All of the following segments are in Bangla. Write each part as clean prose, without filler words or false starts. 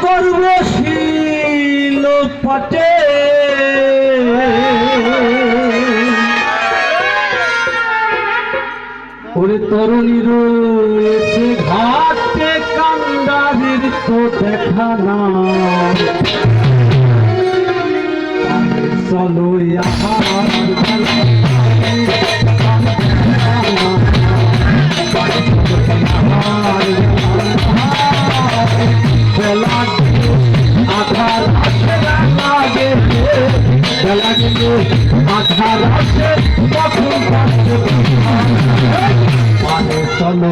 করবশীল পটে ওরে তরুণীর এসে ঘাটে কান্ডারির তো দেখা না চলো আধার লাগে আধার আসে তখন মানে চলো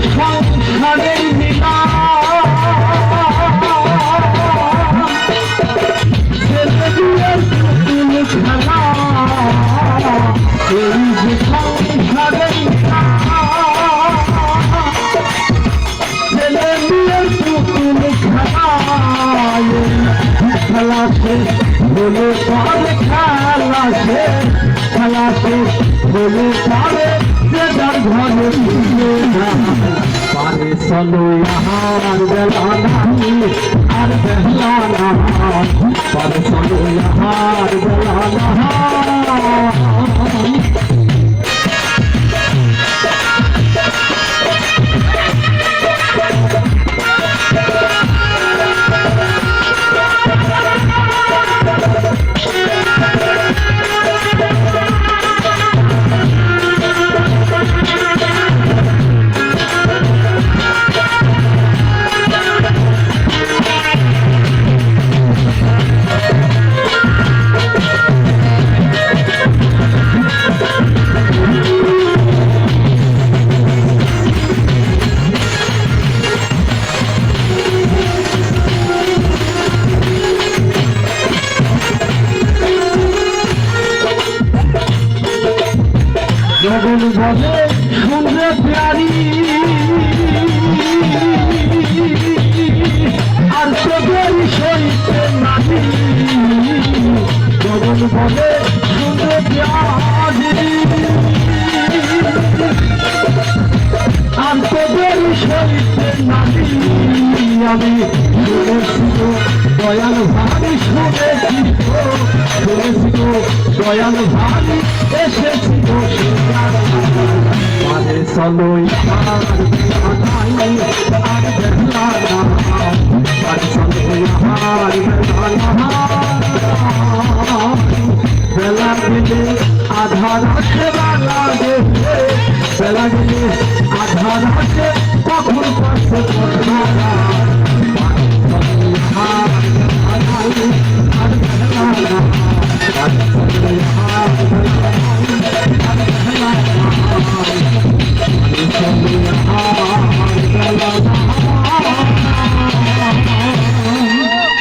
সংসারের মিলা ছেলে দুয়ের পুতুল খেলা এই যে সংসারের মিলা ছেলে দুয়ের পুতুল খেলা খেলা শেষ হলে পরে খেলা শেষ খেলা শেষ হলে পরে ঘরে পারে চলো আর বেলা নাই আর বেলা না পারে চলো আর বেলা না জগন বলে শুনবে প্যারি আর তোদের সইতে নাহি জগন বলে শুনবে প্যারি আর তোদের সইতে নাহি আমি শুনেছি দয়াল ভাবি শুনেছি দয়াল ভাবি এসেছি মানে চলো আর বেলা গেলে আধার সেবা লাগে বেলা গেলে